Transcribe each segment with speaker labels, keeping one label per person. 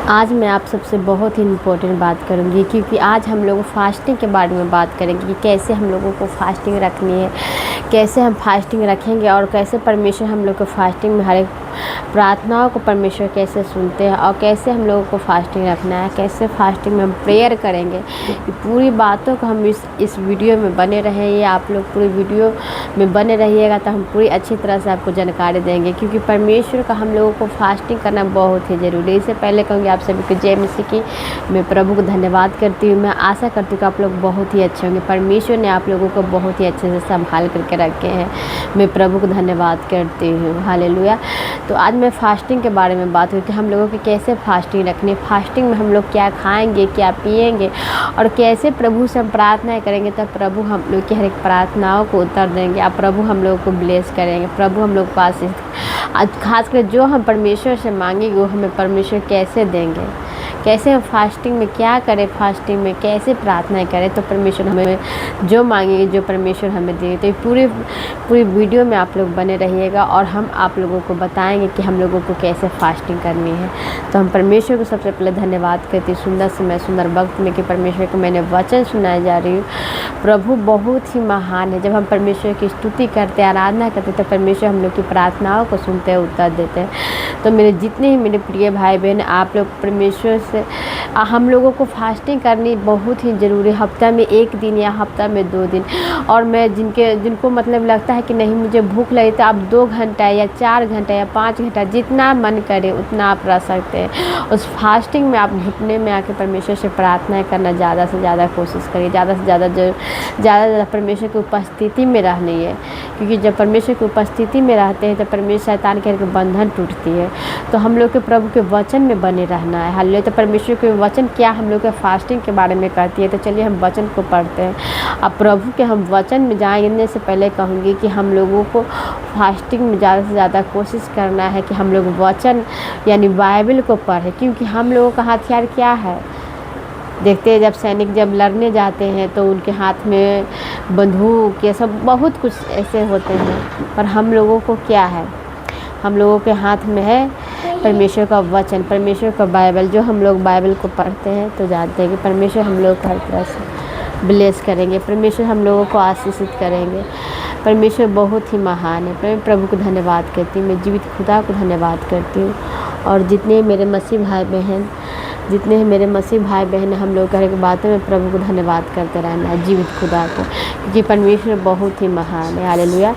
Speaker 1: आज मैं आप सबसे बहुत ही इम्पोर्टेंट बात करूंगी, क्योंकि आज हम लोग फास्टिंग के बारे में बात करेंगे कि कैसे हम लोगों को फास्टिंग रखनी है, कैसे हम फास्टिंग रखेंगे और कैसे परमेश्वर हम लोग को फास्टिंग में हर एक प्रार्थनाओं को परमेश्वर कैसे सुनते हैं और कैसे हम लोगों को फास्टिंग रखना है, कैसे फास्टिंग में हम प्रेयर करेंगे। ये पूरी बातों को हम इस वीडियो में बने रहें। ये आप लोग पूरी वीडियो में बने रहिएगा तो हम पूरी अच्छी तरह से आपको जानकारी देंगे, क्योंकि परमेश्वर का हम लोगों को फास्टिंग करना बहुत ही ज़रूरी है। इससे पहले कहूँगी आप सभी को जय मसीह की। मैं प्रभु को धन्यवाद करती हूँ। मैं आशा करती हूँ कि आप लोग बहुत ही अच्छे होंगे। परमेश्वर ने आप लोगों को बहुत ही अच्छे से संभाल करके रखे हैं। मैं प्रभु को धन्यवाद करती हूँ। हालेलुया। तो आज मैं फास्टिंग के बारे में बात हुई कि हम लोगों की कैसे फास्टिंग रखनी है, फास्टिंग में हम लोग क्या खाएंगे, क्या पिएंगे और कैसे प्रभु से हम प्रार्थनाएं करेंगे, तब प्रभु हम लोग की हर एक प्रार्थनाओं को उत्तर देंगे। अब प्रभु हम लोग को ब्लेस करेंगे, प्रभु हम लोग को आशीष। आज खासकर जो हम परमेश्वर से मांगेंगे वो हमें परमेश्वर कैसे देंगे, कैसे हम फास्टिंग में क्या करें, फास्टिंग में कैसे प्रार्थनाएं करें तो परमेश्वर हमें जो मांगेंगे, जो परमेश्वर हमें देंगे। तो ये पूरी वीडियो में आप लोग बने रहिएगा और हम आप लोगों को बताएंगे कि हम लोगों को कैसे फास्टिंग करनी है। तो हम परमेश्वर को सबसे पहले धन्यवाद करती हूँ सुंदर समय सुंदर वक्त में कि परमेश्वर को मैंने वचन सुनाया जा रही हूँ। प्रभु बहुत ही महान है। जब हम परमेश्वर की स्तुति करते हैं, आराधना करते हैं, तो परमेश्वर हम लोग की प्रार्थनाओं को सुनते हैं, उत्तर देते हैं। तो मेरे जितने ही मेरे प्रिय भाई बहन, आप लोग परमेश्वर से हम लोगों को फास्टिंग करनी बहुत ही ज़रूरी है। हफ्ता में 1 दिन या हफ्ता में 2 दिन। और मैं जिनको मतलब लगता है कि नहीं मुझे भूख लगी, तो आप 2 घंटा या 4 घंटा या 5 घंटा जितना मन करे उतना आप रह सकते हैं। उस फास्टिंग में आप घुटने में आके परमेश्वर से प्रार्थनाएं करना ज़्यादा से ज़्यादा कोशिश करिए, ज़्यादा से ज़्यादा परमेश्वर की उपस्थिति में रहनी है। क्योंकि जब परमेश्वर की उपस्थिति में रहते हैं तो परमेश्वर शैतान के बंधन टूटती है। तो हम लोग के प्रभु के वचन में बने रहना है। हालेलुया। तो परमेश्वर के वचन क्या हम लोग के फास्टिंग के बारे में कहती है, तो चलिए हम वचन को पढ़ते हैं। अब प्रभु के हम वचन में जाने से पहले कहूँगी कि हम लोगों को फास्टिंग में ज़्यादा से ज़्यादा कोशिश करना है कि हम लोग वचन यानी बाइबल को पढ़ें। क्योंकि हम लोगों का हथियार क्या है, देखते हैं जब सैनिक जब लड़ने जाते हैं तो उनके हाथ में बंदूक ये सब बहुत कुछ ऐसे होते हैं, पर हम लोगों को क्या है, हम लोगों के हाथ में है परमेश्वर का वचन, परमेश्वर का बाइबल। जो हम लोग बाइबल को पढ़ते हैं तो जानते हैं कि परमेश्वर हम लोग को हर तरह से ब्लेस करेंगे, परमेश्वर हम लोगों को आशीषित करेंगे। परमेश्वर बहुत ही महान है। मैं प्रभु को धन्यवाद करती हूँ, मैं जीवित खुदा को धन्यवाद करती हूँ। और जितने मेरे मसीह भाई बहन हम लोग हर एक बातों में प्रभु को धन्यवाद करते रहना है, जीवित खुदा को, क्योंकि परमेश्वर बहुत ही महान है। हालेलुया।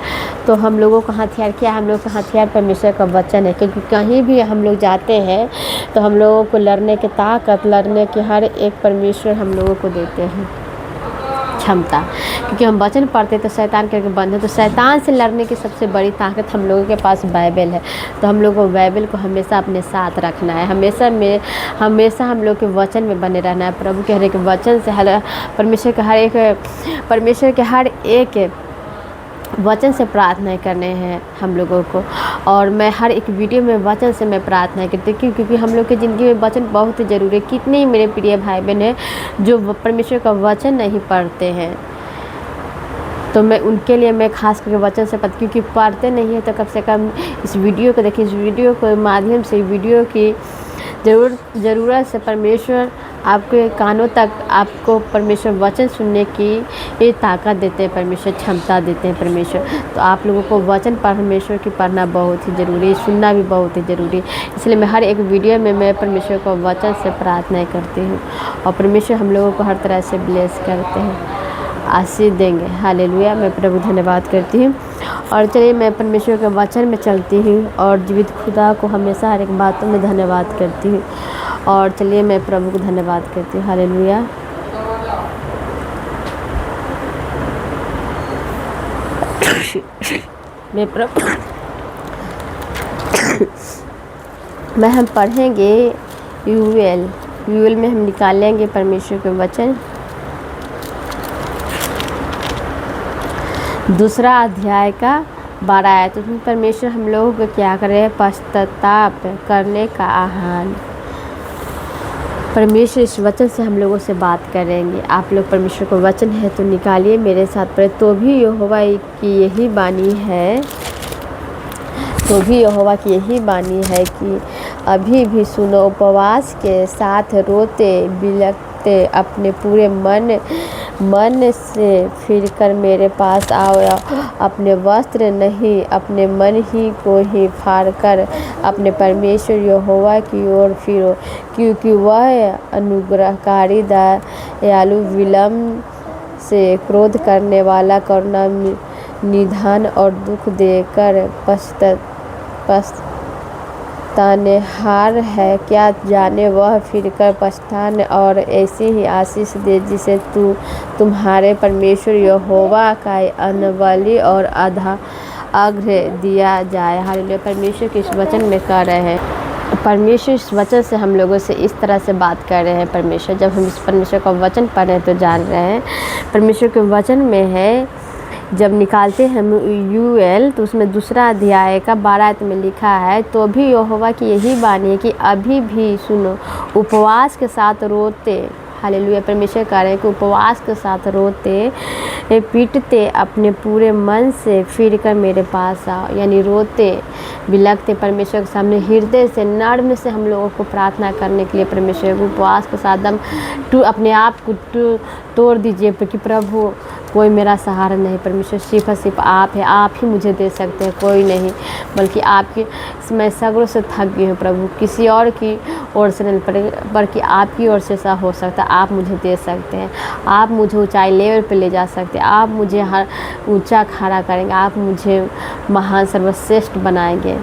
Speaker 1: तो हम लोगों का हथियार क्या है, हम लोग का हथियार परमेश्वर का वचन है। क्योंकि कहीं भी हम लोग जाते हैं तो हम लोगों को लड़ने की ताकत, लड़ने की हर एक परमेश्वर हम लोगों को देते हैं क्षमता। क्योंकि हम वचन पढ़ते तो शैतान के बंधन, तो शैतान से लड़ने की सबसे बड़ी ताकत हम लोगों के पास बाइबल है। तो हम लोग को बाइबल को हमेशा अपने साथ रखना है, हमेशा हम लोग के वचन में बने रहना है। प्रभु के हर एक वचन से परमेश्वर के हर एक वचन से प्रार्थनाएं करने हैं हम लोगों को। और मैं हर एक वीडियो में वचन से मैं प्रार्थना करती हूँ, क्योंकि हम लोग की ज़िंदगी में वचन बहुत ही ज़रूरी है। कितने ही मेरे प्रिय भाई बहन हैं जो परमेश्वर का वचन नहीं पढ़ते हैं, तो मैं उनके लिए मैं खास करके वचन से क्योंकि पढ़ते नहीं है तो कम से कम इस वीडियो को देखिए। इस वीडियो के माध्यम से वीडियो की ज़रूरत से परमेश्वर आपके कानों तक आपको परमेश्वर वचन सुनने की ये ताकत देते हैं, परमेश्वर क्षमता देते हैं परमेश्वर। तो आप लोगों को वचन परमेश्वर की पढ़ना बहुत ही ज़रूरी है, सुनना भी बहुत ही ज़रूरी है। इसलिए मैं हर एक वीडियो में मैं परमेश्वर को वचन से प्रार्थना करती हूँ और परमेश्वर हम लोगों को हर तरह से ब्लेस करते हैं, आशीष देंगे। हालेलुया। मैं प्रभु धन्यवाद करती हूँ। और चलिए मैं परमेश्वर के वचन में चलती हूँ और जीवित खुदा को हमेशा हर एक बातों में धन्यवाद करती हूँ। और चलिए मैं प्रभु को धन्यवाद करती हूँ। हालेलुया। हम पढ़ेंगे यूएल में हम निकालेंगे परमेश्वर के वचन, 2 अध्याय का 12 आयत। तो परमेश्वर हम लोगों को क्या करे, पश्चाताप करने का आह्वान। परमेश्वर इस वचन से हम लोगों से बात करेंगे। आप लोग परमेश्वर को वचन है तो निकालिए मेरे साथ पढ़े। तो भी यहोवा की यही बानी है कि अभी भी सुनो, उपवास के साथ रोते बिलखते अपने पूरे मन से फिरकर मेरे पास आओ। अपने वस्त्र नहीं, अपने मन ही को ही फाड़कर अपने परमेश्वर यहोवा की ओर फिरो, क्योंकि वह अनुग्रहकारी, दयालु, विलम्ब से क्रोध करने वाला, करुणा निधान और दुख देकर पछतानेहार है। क्या जाने वह फिरकर पछताने और ऐसी ही आशीष दे जिसे तुम्हारे परमेश्वर यहोवा का अन्न-बलि और अर्घ्य दिया जाए। हालेलुया। परमेश्वर के इस वचन में कह रहे हैं, परमेश्वर इस वचन से हम लोगों से इस तरह से बात कर रहे हैं। परमेश्वर, जब हम इस परमेश्वर का वचन पढ़ रहे हैं तो जान रहे हैं, परमेश्वर के वचन में है, जब निकालते हैं हम यूएल तो उसमें 2 अध्याय का 12 में लिखा है, तो भी यहोवा की यही वाणी है कि अभी भी सुनो, उपवास के साथ रोते। हालेलुया। परमेश्वर कह रहे हैं कि उपवास के साथ रोते पीटते अपने पूरे मन से फिर कर मेरे पास आओ। यानी रोते बिलखते परमेश्वर के सामने हृदय से, नर्म से हम लोगों को प्रार्थना करने के लिए परमेश्वर को उपवास के साथ दम अपने आप को तोड़ दीजिए, क्योंकि प्रभु कोई मेरा सहारा नहीं, परमेश्वर सिर्फ आप है, आप ही मुझे दे सकते हैं, कोई नहीं, बल्कि आपकी मैं सगरों से थक गई हूँ प्रभु, किसी और की ओर से नहीं बल्कि आपकी ओर से ऐसा हो सकता है। आप मुझे दे सकते हैं, आप मुझे ऊंचाई लेवल पे ले जा सकते हैं, आप मुझे हर ऊंचा खड़ा करेंगे, आप मुझे महान सर्वश्रेष्ठ बनाएंगे।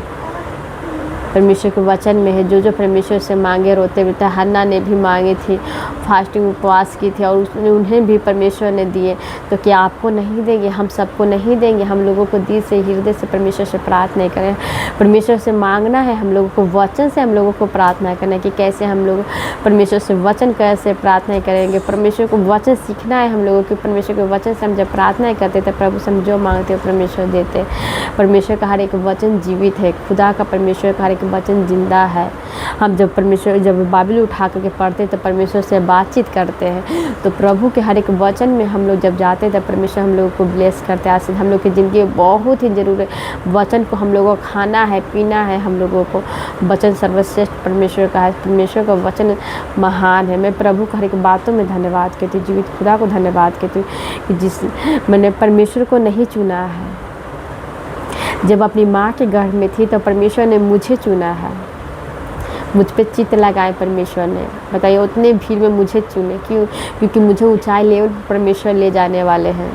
Speaker 1: परमेश्वर के वचन में है, जो परमेश्वर से मांगे रोते बिलखते, हन्ना ने भी मांगी थी, फास्टिंग उपवास की थी और उन्हें भी परमेश्वर ने दिए, तो क्या आपको नहीं देंगे? हम सबको नहीं देंगे? हम लोगों को दिल से, हृदय से परमेश्वर से प्रार्थना करें। परमेश्वर से मांगना है, हम लोगों को वचन से हम लोगों को प्रार्थना करना है कि कैसे हम लोग परमेश्वर से वचन कैसे प्रार्थना करेंगे। परमेश्वर को वचन सीखना है हम लोगों को। परमेश्वर के वचन से हम जब प्रार्थना करते थे, प्रभु से हम जो मांगते हो परमेश्वर देते। परमेश्वर का हर एक वचन जीवित है, खुदा का परमेश्वर का हर एक वचन जिंदा है। हम जब बाइबल उठा करके पढ़ते तो परमेश्वर से बातचीत करते हैं, तो प्रभु के हर एक वचन में हम लोग जब जाते थे, परमेश्वर हम लोगों को ब्लेस करते हैं। हम लोग की ज़िंदगी बहुत ही ज़रूरी है, वचन को हम लोगों को खाना है, पीना है, हम लोगों को वचन सर्वश्रेष्ठ परमेश्वर का है। परमेश्वर का वचन महान है। मैं प्रभु का हर एक बातों में धन्यवाद कहती हूँ, जीवित खुदा को धन्यवाद कहती हूँ कि जिस मैंने परमेश्वर को नहीं चुना है। जब अपनी माँ के गर्भ में थी तो परमेश्वर ने मुझे चुना है, मुझ पे चित्त लगाए परमेश्वर ने। बताइए, उतने भीड़ में मुझे चुने क्यों? क्योंकि मुझे ऊंचाई लेवल पर परमेश्वर ले जाने वाले हैं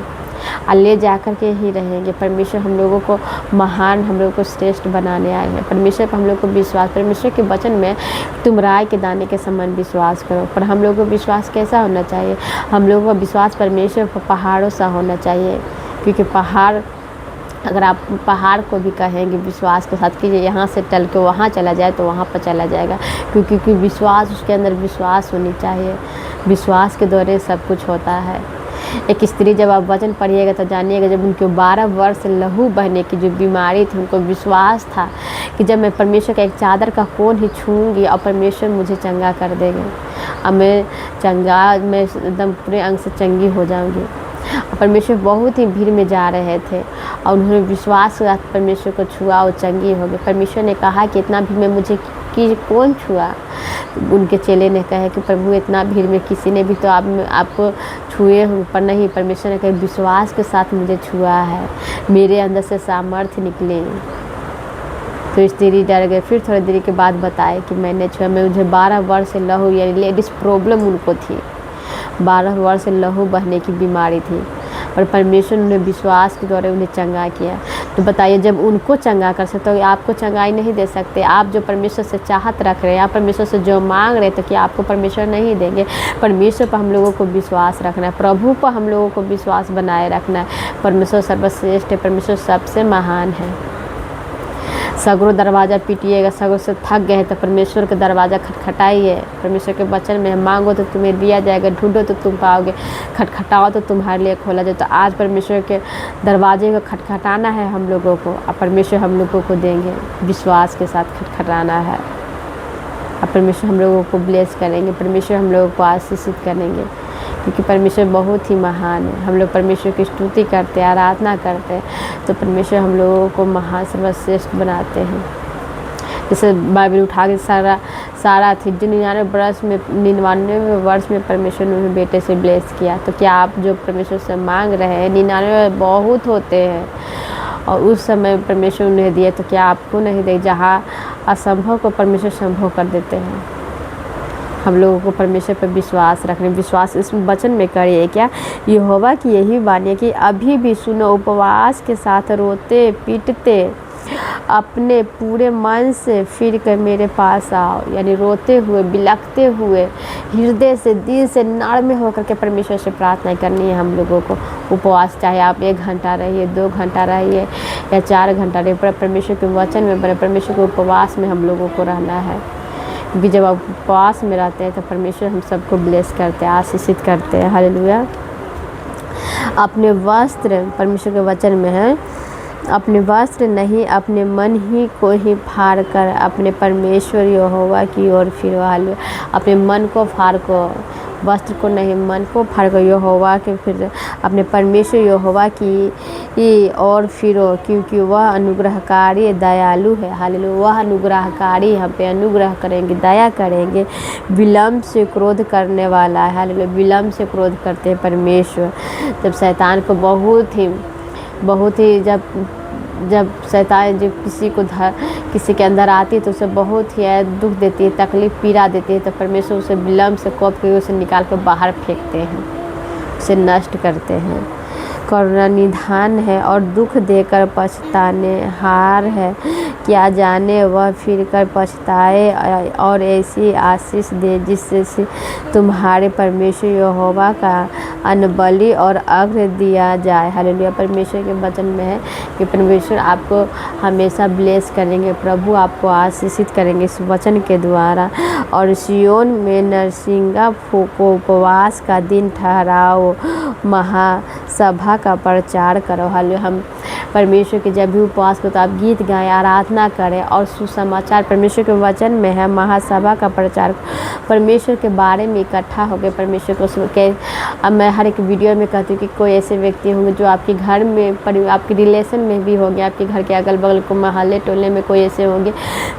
Speaker 1: और ले जा कर के ही रहेंगे। परमेश्वर हम लोगों को महान, हम लोगों को श्रेष्ठ बनाने आए हैं। परमेश्वर पर हम लोग को विश्वास, परमेश्वर के वचन में तुम राई के दाने के समान विश्वास करो। पर हम लोगों को विश्वास कैसा होना चाहिए? हम लोगों का विश्वास परमेश्वर पर पहाड़ों सा होना चाहिए, क्योंकि पहाड़, अगर आप पहाड़ को भी कहेंगे विश्वास के साथ कि यहाँ से टल के वहाँ चला जाए तो वहाँ पर चला जाएगा, क्योंकि विश्वास, उसके अंदर विश्वास होनी चाहिए। विश्वास के द्वारा सब कुछ होता है। एक स्त्री, जब आप वचन पढ़िएगा तो जानिएगा, जब उनके 12 वर्ष लहू बहने की जो बीमारी थी, उनको विश्वास था कि जब मैं परमेश्वर का एक चादर का कोन ही छूँगी और परमेश्वर मुझे चंगा कर देंगे, अब मैं एकदम पूरे अंग से चंगी हो जाऊँगी। परमेश्वर बहुत ही भीड़ में जा रहे थे और उन्होंने विश्वास के साथ परमेश्वर को छुआ और चंगी हो गए। परमेश्वर ने कहा कि इतना भीड़ में मुझे कि कौन छुआ? उनके चेले ने कहा कि प्रभु, इतना भीड़ में किसी ने भी तो आपको छुए हों, पर नहीं, परमेश्वर ने कहा विश्वास के साथ मुझे छुआ है, मेरे अंदर से सामर्थ्य निकले। तो स्त्री डर गए। फिर थोड़ी देर के बाद बताए कि मैंने छुआ। मुझे 12 वर्ष से लहू, यानी लेडीज़ प्रॉब्लम उनको थी, 12 वर्ष से लहू बहने की बीमारी थी, और परमेश्वर ने विश्वास के द्वारा उन्हें चंगा किया। तो बताइए, जब उनको चंगा कर सकते तो आपको चंगाई नहीं दे सकते? आप जो परमेश्वर से चाहत रख रहे हैं, आप परमेश्वर से जो मांग रहे हैं, तो क्या आपको परमेश्वर नहीं देंगे? परमेश्वर पर हम लोगों को विश्वास रखना है, प्रभु पर हम लोगों को विश्वास बनाए रखना है। परमेश्वर सर्वश्रेष्ठ है, परमेश्वर सबसे महान है। सगरों दरवाज़ा पीटिएगा, सगरों से थक गए हैं तो परमेश्वर का दरवाज़ा खटखटाइए। परमेश्वर के वचन में मांगो तो तुम्हें दिया जाएगा, ढूंढो तो तुम पाओगे, खटखटाओ तो तुम्हारे लिए खोला जाए। तो आज परमेश्वर के दरवाजे को खटखटाना है हम लोगों को, और परमेश्वर हम लोगों को देंगे। विश्वास के साथ खटखटाना है, और परमेश्वर हम लोगों को ब्लेस करेंगे, परमेश्वर हम लोगों को आशीषित करेंगे, क्योंकि परमेश्वर बहुत ही महान है। हम लोग परमेश्वर की स्तुति करते हैं, आराधना करते हैं, तो परमेश्वर हम लोगों को महान सर्वश्रेष्ठ बनाते हैं। जैसे बाइबल उठा के सारा थी जो 99 वर्ष में परमेश्वर ने उन्हें बेटे से ब्लेस किया। तो क्या आप जो परमेश्वर से मांग रहे हैं, 99 बहुत होते हैं और उस समय परमेश्वर उन्हें दिए, तो क्या आपको नहीं दे? जहाँ असंभव को परमेश्वर संभव कर देते हैं। हम लोगों को परमेश्वर पर विश्वास रखने, विश्वास इस वचन में करिए। क्या यहोवा की यही वाणी है कि अभी भी सुनो, उपवास के साथ रोते पीटते अपने पूरे मन से फिर कर मेरे पास आओ। यानी रोते हुए, बिलखते हुए, हृदय से, दिल से, नाड़ में होकर के परमेश्वर से प्रार्थना करनी है हम लोगों को। उपवास चाहे आप 1 घंटा रहिए, 2 घंटा रहिए या 4 घंटा रहिए, पर परमेश्वर के वचन में बने, परमेश्वर के उपवास में हम लोगों को रहना है। क्योंकि जब आप उपवास में रहते हैं तो परमेश्वर हम सबको ब्लेस करते हैं, आशीषित करते हैं। हालेलुया। अपने वस्त्र, परमेश्वर के वचन में है, अपने वस्त्र नहीं अपने मन ही को ही फाड़ कर अपने परमेश्वर यहोवा की ओर फिरो। हालेलुया। अपने मन को फाड़ को, वस्त्र को नहीं, मन को फाड़ कर यहोवा के फिर अपने परमेश्वर यहोवा की ओर फिरो, क्योंकि वह अनुग्रहकारी दयालु है। हालेलुया। वह अनुग्रहकारी, हम पे अनुग्रह करेंगे, दया करेंगे, विलम्ब से क्रोध करने वाला है। हालेलुया। विलम्ब से क्रोध करते हैं परमेश्वर। जब शैतान को बहुत ही जब शैतान जब किसी के अंदर आती है तो उसे बहुत ही दुख देती है, तकलीफ़, पीड़ा देती है, तो परमेश्वर उसे विलम्ब से कोप के उसे निकाल कर बाहर फेंकते हैं, उसे नष्ट करते हैं। करुणा निधान है और दुख देकर पछताने हार है। क्या जाने वह फिर कर पछताए और ऐसी आशीष दे जिससे तुम्हारे परमेश्वर यहोवा का अनबलि और अग्र दिया जाए। हालेलुया। परमेश्वर के वचन में है कि परमेश्वर आपको हमेशा ब्लेस करेंगे, प्रभु आपको आशीषित करेंगे इस वचन के द्वारा। और सियोन में नरसिंगा फूको, उपवास का दिन ठहराओ, महासभा का प्रचार करो। हालेलुया। हम परमेश्वर के जब भी उपवास को तो आप गीत गाएं, आराधना करें और सुसमाचार, परमेश्वर के वचन में है, महासभा का प्रचार, परमेश्वर के बारे में इकट्ठा हो गए परमेश्वर को सुन के। अब मैं हर एक वीडियो में कहती हूँ कि कोई ऐसे व्यक्ति होंगे जो आपके घर में, आपके रिलेशन में भी होंगे, आपके घर के अगल बगल को मोहल्ले टोले में कोई ऐसे होंगे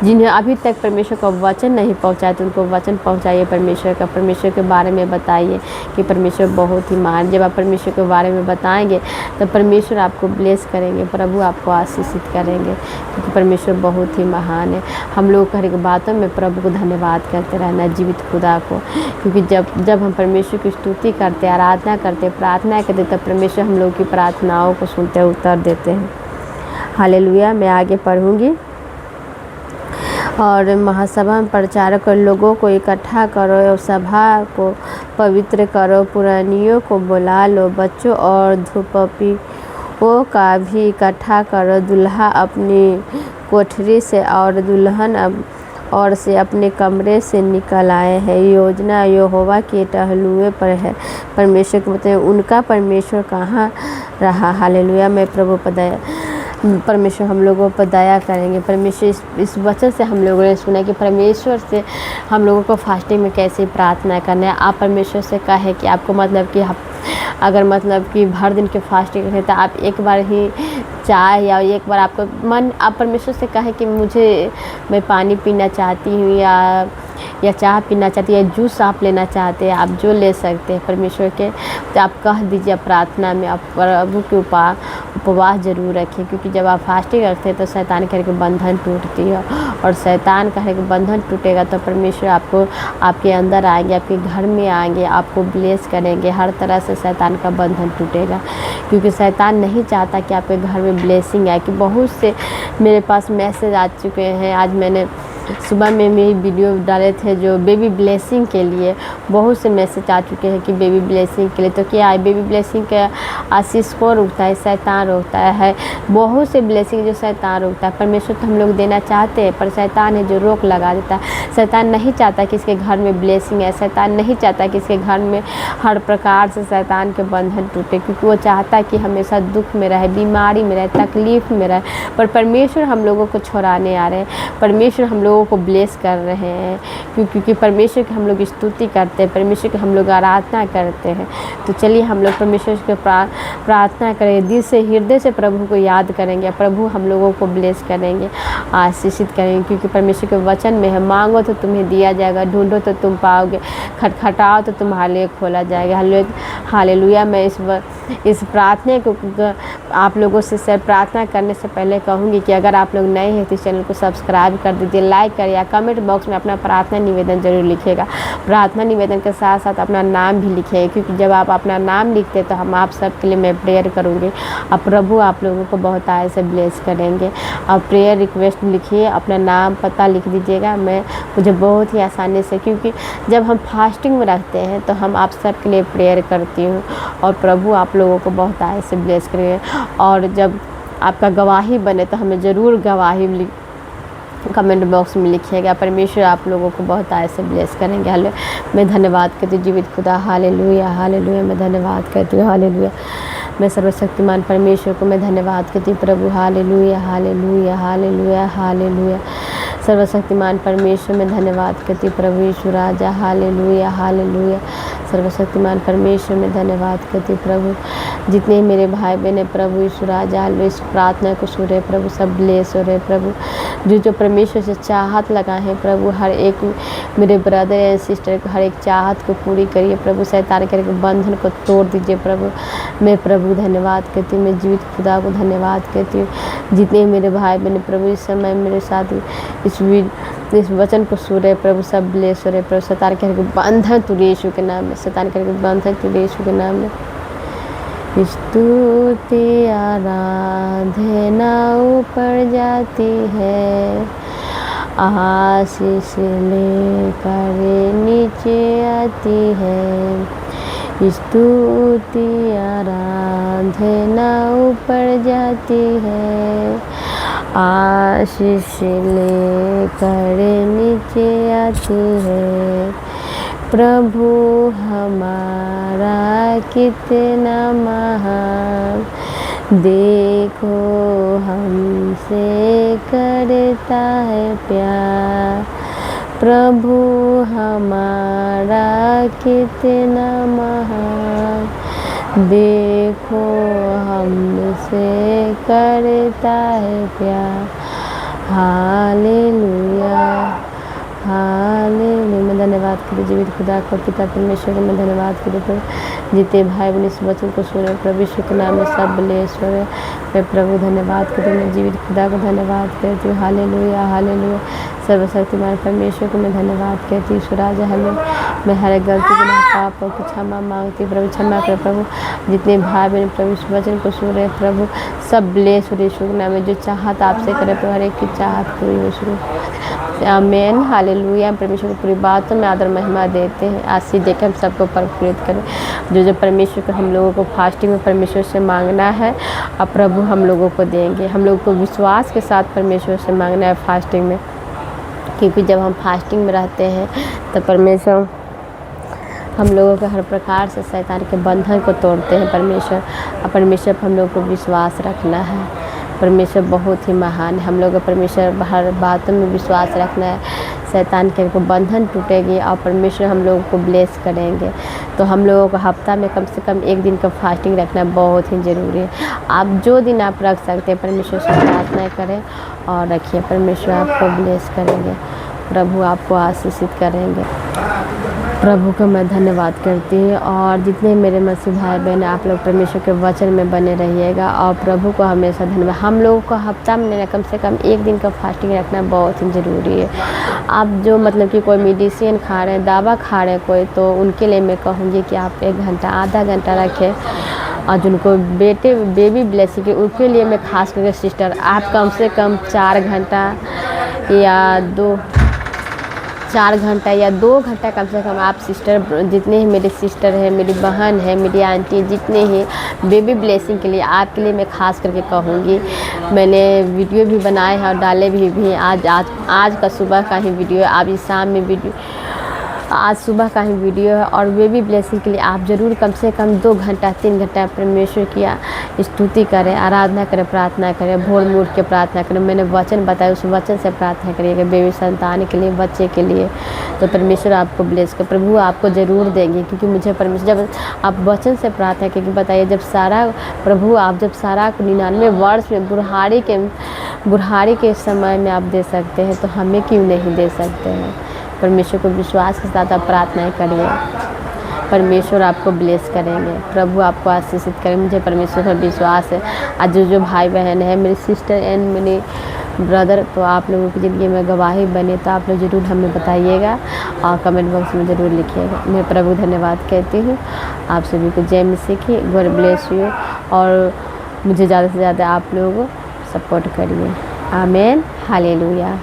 Speaker 1: जिन्हें अभी तक परमेश्वर का वचन नहीं पहुँचाया, तो उनको वचन पहुँचाइए परमेश्वर का, परमेश्वर के बारे में बताइए कि परमेश्वर बहुत ही महान। जब आप परमेश्वर के बारे में बताएंगे तो परमेश्वर आपको ब्लेस करेंगे, प्रभु आपको आशीषित करेंगे, क्योंकि परमेश्वर बहुत ही महान है। हम लोग हर एक बातों में प्रभु को धन्यवाद करते रहना, जीवित खुदा को, क्योंकि जब हम परमेश्वर की स्तुति करते, आराधना करते, प्रार्थना करते, तब परमेश्वर हम लोग की प्रार्थनाओं को सुनते, उत्तर देते हैं। हालेलुया। मैं आगे पढ़ूंगी। और महासभा में प्रचारक लोगों को इकट्ठा करो और सभा को पवित्र करो, पुरानियों को बुला लो, बच्चों और धूपपीओं का भी इकट्ठा करो। दूल्हा अपनी कोठरी से और दुल्हन और से अपने कमरे से निकल आए हैं। योजना यहोवा के टहलुए पर है। परमेश्वर को बताए उनका परमेश्वर कहाँ रहा। हालेलुया। मैं प्रभु परमेश्वर हम लोगों पर दया करेंगे। परमेश्वर इस वचन से हम लोगों ने सुना कि परमेश्वर से हम लोगों को फास्टिंग में कैसे प्रार्थना करना है। आप परमेश्वर से कहें कि आपको अगर भर दिन के फास्टिंग रहे तो आप एक बार ही चाय या एक बार आपका मन, आप परमेश्वर से कहें कि मैं पानी पीना चाहती हूँ या चाय पीना चाहती है, जूस आप लेना चाहते हैं, आप जो ले सकते हैं परमेश्वर के, तो आप कह दीजिए प्रार्थना में। आप प्रभु के उपवास जरूर रखें, क्योंकि जब आप फास्टिंग रखते हैं तो शैतान के बंधन टूटती है, और शैतान का बंधन टूटेगा तो परमेश्वर आपके अंदर आएंगे, आपके घर में आएंगे, आपको ब्लेस करेंगे, हर तरह से शैतान का बंधन टूटेगा। क्योंकि शैतान नहीं चाहता कि आपके घर में ब्लेसिंग आए। कि बहुत से मेरे पास मैसेज आ चुके हैं, आज मैंने सुबह में मेरी वीडियो डाले थे जो बेबी ब्लेसिंग के लिए, बहुत से मैसेज आ चुके हैं कि बेबी ब्लेसिंग के लिए। तो क्या है, बेबी ब्लेसिंग का आशीष को रोकता है, शैतान रोकता है। बहुत से ब्लेसिंग जो शैतान रोकता है, परमेश्वर तो हम लोग देना चाहते हैं, पर शैतान है जो रोक लगा देता है। शैतान नहीं चाहता कि इसके घर में ब्लेसिंग है, शैतान नहीं चाहता कि इसके घर में हर प्रकार से शैतान के बंधन टूटे, क्योंकि वो चाहता है कि हमेशा दुख में रहे, बीमारी में रहे, तकलीफ़ में रहे। पर परमेश्वर हम लोगों को छुड़ाने आ रहे हैं। परमेश्वर हम लोग लोगों को ब्लेस कर रहे हैं, क्योंकि परमेश्वर की हम लोग स्तुति करते हैं, परमेश्वर की हम लोग आराधना करते हैं। तो चलिए हम लोग परमेश्वर की प्रार्थना करेंगे, दिल से हृदय से प्रभु को याद करेंगे, प्रभु हम लोगों को ब्लेस करेंगे, आशीषित करेंगे, क्योंकि परमेश्वर के वचन में है, मांगो तो तुम्हें दिया जाएगा, ढूंढो तो तुम पाओगे, खटखटाओ तो तुम्हारे लिए खोला जाएगा। हालेलुया। मैं इस प्रार्थना को आप लोगों से प्रार्थना करने से पहले कहूँगी कि अगर आप लोग नए हैं तो इस चैनल को सब्सक्राइब कर दीजिए, लाइक करिए, कमेंट बॉक्स में अपना प्रार्थना निवेदन जरूर लिखिएगा। प्रार्थना निवेदन के साथ साथ अपना नाम भी लिखिए, क्योंकि जब आप अपना नाम लिखते तो हम आप सब के लिए मैं प्रेयर करूँगी और प्रभु आप लोगों को बहुत आय से ब्लेस करेंगे। और प्रेयर रिक्वेस्ट लिखिए, अपना नाम पता लिख दीजिएगा, मुझे बहुत ही आसानी से, क्योंकि जब हम फास्टिंग में रहते हैं तो हम आप सब के लिए प्रेयर करती हूँ और प्रभु आप लोगों को बहुत आय से ब्लेस करेंगे। और जब आपका गवाही बने तो हमें ज़रूर गवाही कमेंट बॉक्स में लिखिएगा। परमेश्वर आप लोगों को बहुत आय से ब्लेस करेंगे। हाले मैं धन्यवाद करती हूँ जीवित खुदा, हालेलुया हालेलुया। मैं धन्यवाद करती हूँ, हालेलुया। मैं सर्वशक्तिमान परमेश्वर को मैं धन्यवाद करती हूँ प्रभु, हालेलुया हालेलुया हालेलुया हालेलुया। सर्वशक्तिमान परमेश्वर में धन्यवाद करती हूँ प्रभु यीशु राजा, हालेलुया हालेलुया। सर्वशक्तिमान परमेश्वर में धन्यवाद करती हूँ प्रभु। जितने मेरे भाई बहन है प्रभु यीशु राजा, इस प्रार्थना को सुन रहे प्रभु, सब ब्लेस हो रहे प्रभु। जो परमेश्वर से चाहत लगाए हैं प्रभु, हर एक मेरे ब्रदर एंड सिस्टर को हर एक चाहत को पूरी करिए प्रभु। शैतान के बंधन को तोड़ दीजिए प्रभु। मैं प्रभु धन्यवाद करती हूँ, मैं जीवित खुदा को धन्यवाद करती हूँ। जितने मेरे भाई बहन प्रभु इस समय मेरे साथ इस वचन को सुन रहे प्रभु, सब ब्लेस हो रहे प्रभु। शैतान के बंधन तुड़े यीशु के नाम में, शैतान के बंधन तुड़े यीशु के नाम में। स्तुति आराधना ऊपर जाती है, आशीष लेकर नीचे आती है। स्तुति आराधना ऊपर जाती है, आशीष लेकर नीचे आती है। प्रभु हमारा कितना महान, देखो हमसे करता है प्यार। प्रभु हमारा कितना महान, देखो हमसे करता है प्यार। Hallelujah hallelujah. मैं धन्यवाद करूँ जीवित खुदा को, पिता परमेश्वर को मैं धन्यवाद करूँ प्रभु। जितने भाई बहन इस वचन को सुने प्रभु यीशु के नाम में सब ब्लेस हो रहे। मैं प्रभु धन्यवाद करती हूँ, मैं जीवित खुदा को धन्यवाद करती हूँ। Hallelujah hallelujah. सर्वशक्तिमान परमेश्वर को मैं धन्यवाद करती हूँ। सुराजा हमें मैं हर एक गलती गुनाह पाप और क्षमा मांगती हूँ प्रभु, क्षमा कर प्रभु। जितने भाई बहन प्रभु इस वचन को सुन रहे प्रभु, सब ब्लेस हो रही यीशु के नाम में। जो चाहत आपसे करे प्रभु, हर एक की चाहत पूरी हो शुरू। आमीन हालेलुया। परमेश्वर को पूरी बातों में आदर महिमा देते हैं, आशीष देकर हम सबको प्रफुल्लित करें। जो परमेश्वर को हम लोगों को फास्टिंग में परमेश्वर से मांगना है, अब प्रभु हम लोगों को देंगे। हम लोगों को विश्वास के साथ परमेश्वर से मांगना है फास्टिंग में, क्योंकि जब हम फास्टिंग में रहते हैं तो परमेश्वर हम लोगों के हर प्रकार से शैतान के बंधन को तोड़ते हैं परमेश्वर। और परमेश्वर पर हम लोगों को विश्वास रखना है। परमेश्वर बहुत ही महान है, हम लोग को परमेश्वर हर बातों में विश्वास रखना है। शैतान के बंधन टूटेगी और परमेश्वर हम लोगों को ब्लेस करेंगे। तो हम लोगों को हफ्ता में कम से कम एक दिन का फास्टिंग रखना बहुत ही ज़रूरी है। आप जो दिन आप रख सकते हैं परमेश्वर से प्रार्थना करें और रखिए, परमेश्वर आपको ब्लेस करेंगे, प्रभु आपको आशीषित करेंगे। प्रभु को मैं धन्यवाद करती हूँ। और जितने मेरे मसीह भाई बहन आप लोग परमेश्वर के वचन में बने रहिएगा और प्रभु को हमेशा धन्यवाद। हम लोगों को हफ्ता में कम से कम एक दिन का फास्टिंग रखना बहुत ही ज़रूरी है। आप जो मतलब कि कोई मेडिसिन खा रहे हैं, दवा खा रहे हैं कोई, तो उनके लिए मैं कहूँगी कि आप 1 घंटा आधा घंटा रखें। और जिनको बेबी ब्लेसिंग है उनके लिए मैं खास करके सिस्टर आप कम से कम 4 घंटा या 2 घंटा कम से कम आप सिस्टर, जितने ही मेरे सिस्टर है, मेरी बहन है, मेरी आंटी, जितने ही बेबी ब्लेसिंग के लिए आपके लिए मैं ख़ास करके कहूँगी। मैंने वीडियो भी बनाए हैं और डाले भी हैं। आज का सुबह का ही वीडियो, आज शाम में वीडियो आज सुबह का ही वीडियो है और बेबी ब्लेसिंग के लिए आप ज़रूर कम से कम 2 घंटा 3 घंटा परमेश्वर की स्तुति करें, आराधना करें, प्रार्थना करें, भोर में उठ के प्रार्थना करें। मैंने वचन बताया, उस वचन से प्रार्थना करिएगा बेबी संतान के लिए, बच्चे के लिए, तो परमेश्वर आपको ब्लेस कर, प्रभु आपको ज़रूर देंगे। क्योंकि मुझे परमेश्वर, जब आप वचन से प्रार्थना करके बताइए, जब सारा प्रभु आप जब सारा 99 वर्ष में बुढ़ारी के समय में आप दे सकते हैं, तो हमें क्यों नहीं दे सकते हैं। परमेश्वर को विश्वास के साथ आप प्रार्थनाएं करिए, परमेश्वर आपको ब्लेस करेंगे, प्रभु आपको आशीषित करेंगे। मुझे परमेश्वर पर विश्वास है। आज जो भाई बहन है, मेरी सिस्टर एंड मेरी ब्रदर, तो आप लोगों की ज़िंदगी में गवाही बने तो आप लोग ज़रूर हमें बताइएगा और कमेंट बॉक्स में ज़रूर लिखिएगा। मैं प्रभु धन्यवाद कहती हूँ आप सभी को। जय मसीह की, गॉड ब्लेस यू। और मुझे ज़्यादा से ज़्यादा आप लोग सपोर्ट करिए। आमीन, हालेलुया।